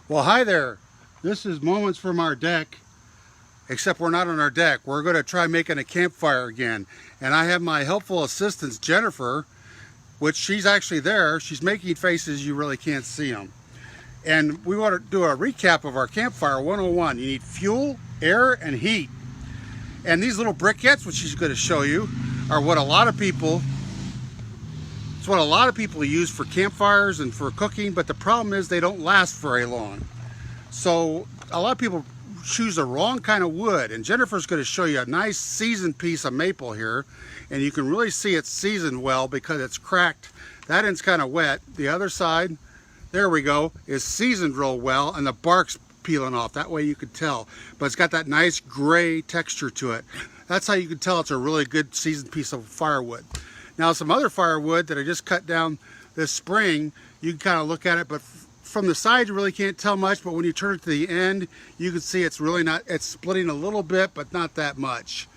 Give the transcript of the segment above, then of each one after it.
Well, hi there. This is moments from our deck, except we're not on our deck. We're going to try making a campfire again. And I have my helpful assistant, Jennifer, which she's actually there. She's making faces, you really can't see them. And we want to do a recap of our campfire 101. You need fuel, air, and heat. And these little briquettes, which she's going to show you, are what a lot of people use for campfires and for cooking, but the problem is they don't last very long. So a lot of people choose the wrong kind of wood, and Jennifer's going to show you a nice seasoned piece of maple here, and you can really see it's seasoned well because it's cracked. That end's kind of wet. The other side, there we go, is seasoned real well, and the bark's peeling off. That way you could tell, but it's got that nice gray texture to it. That's how you can tell it's a really good seasoned piece of firewood. Now, some other firewood that I just cut down this spring, you can kind of look at it, but from the side you really can't tell much, but when you turn it to the end, you can see it's really not, it's splitting a little bit, but not that much.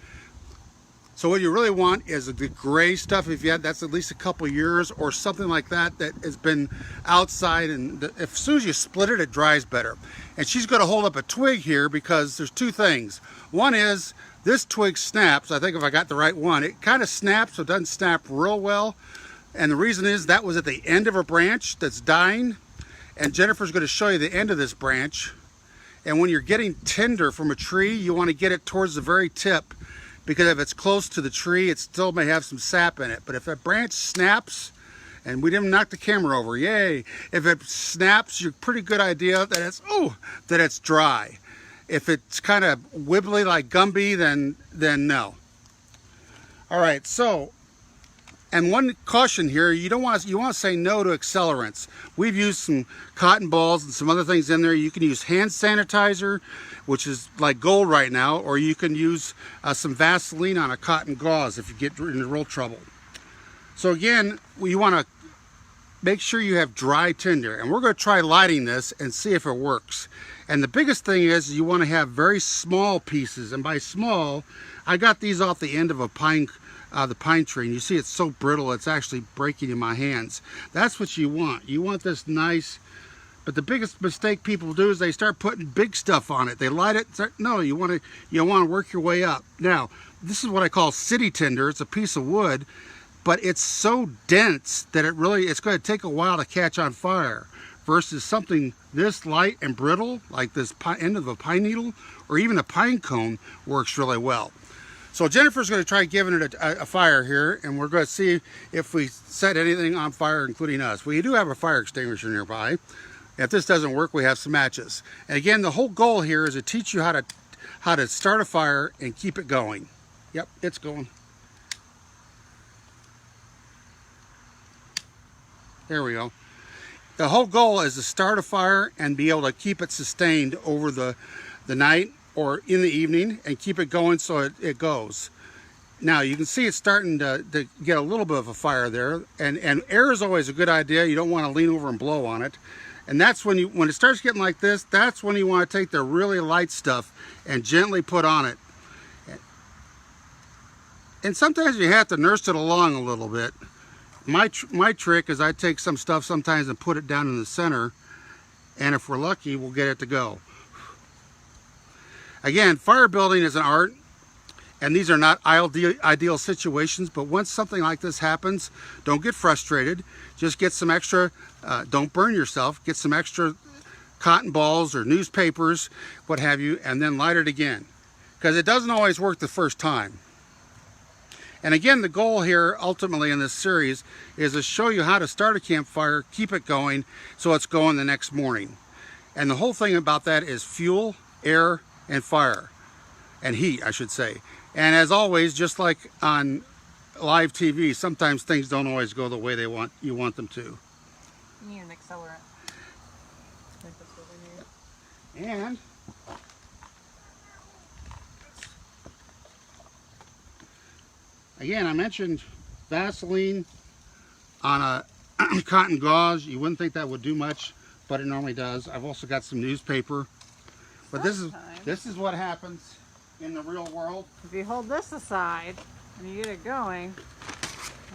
So what you really want is the gray stuff. If you had, that's at least a couple years or something like that, that has been outside, and as soon as you split it, it dries better. And she's going to hold up a twig here because there's two things. One is this twig snaps. I think if I got the right one, it kind of snaps, so it doesn't snap real well. And the reason is that was at the end of a branch that's dying. And Jennifer's going to show you the end of this branch. And when you're getting tinder from a tree, you want to get it towards the very tip, because if it's close to the tree, it still may have some sap in it. But if a branch snaps, and we didn't knock the camera over, yay. If it snaps, you're pretty good idea that it's dry. If it's kind of wibbly like Gumby, then no. All right, so, and one caution here, you want to say no to accelerants. We've used some cotton balls and some other things in there. You can use hand sanitizer, which is like gold right now, or you can use some Vaseline on a cotton gauze if you get into real trouble. So again, you want to make sure you have dry tinder, and we're going to try lighting this and see if it works. And the biggest thing is you want to have very small pieces, and by small, I got these off the end of a pine tree, and you see it's so brittle it's actually breaking in my hands. That's what you want. You want this nice, but the biggest mistake people do is they start putting big stuff on it. They light it. No, you want to work your way up. Now, this is what I call city tinder. It's a piece of wood, but it's so dense that it's going to take a while to catch on fire, versus something this light and brittle, like this end of a pine needle or even a pine cone, works really well. So Jennifer's going to try giving it a fire here, and we're going to see if we set anything on fire, including us. We do have a fire extinguisher nearby. If this doesn't work, we have some matches. And again, the whole goal here is to teach you how to start a fire and keep it going. Yep, it's going. There we go. The whole goal is to start a fire and be able to keep it sustained over the night or in the evening, and keep it going so it goes. Now you can see it's starting to get a little bit of a fire there, and air is always a good idea. You don't want to lean over and blow on it. And that's when it starts getting like this, that's when you want to take the really light stuff and gently put on it. And sometimes you have to nurse it along a little bit. My trick is I take some stuff sometimes and put it down in the center, and if we're lucky, we'll get it to go. Again, fire building is an art, and these are not ideal situations, but once something like this happens, don't get frustrated. Just get some extra, don't burn yourself, get some extra cotton balls or newspapers, what have you, and then light it again, because it doesn't always work the first time. And again, the goal here ultimately in this series is to show you how to start a campfire, keep it going so it's going the next morning. And the whole thing about that is fuel, air, and fire, and heat, I should say. And as always, just like on live TV, sometimes things don't always go the way you want them to. You need an accelerant. I think that's what we need. And again, I mentioned Vaseline on a cotton gauze. You wouldn't think that would do much, but it normally does. I've also got some newspaper. But this is what happens in the real world. If you hold this aside and you get it going,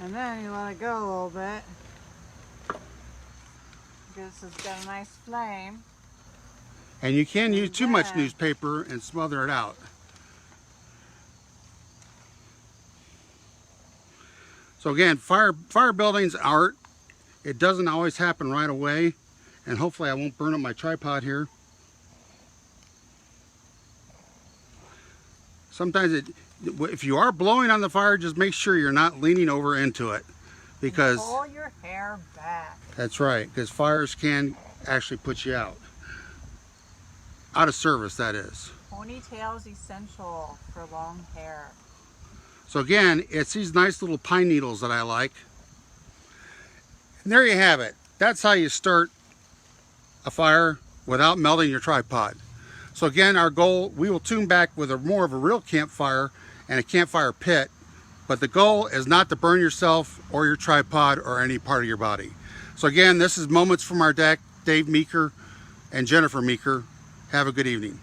and then you let it go a little bit, this has got a nice flame. And you can use too much then- newspaper and smother it out. So again, fire building's art. It doesn't always happen right away. And hopefully I won't burn up my tripod here. Sometimes if you are blowing on the fire, just make sure you're not leaning over into it. Because pull your hair back. that's right, because fires can actually put you out. Out of service, that is. Ponytail's essential for long hair. So again, it's these nice little pine needles that I like. And there you have it. That's how you start a fire without melting your tripod. So again, our goal, we will tune back with more of a real campfire and a campfire pit. But the goal is not to burn yourself or your tripod or any part of your body. So again, this is Moments from Our Deck, Dave Meeker and Jennifer Meeker. Have a good evening.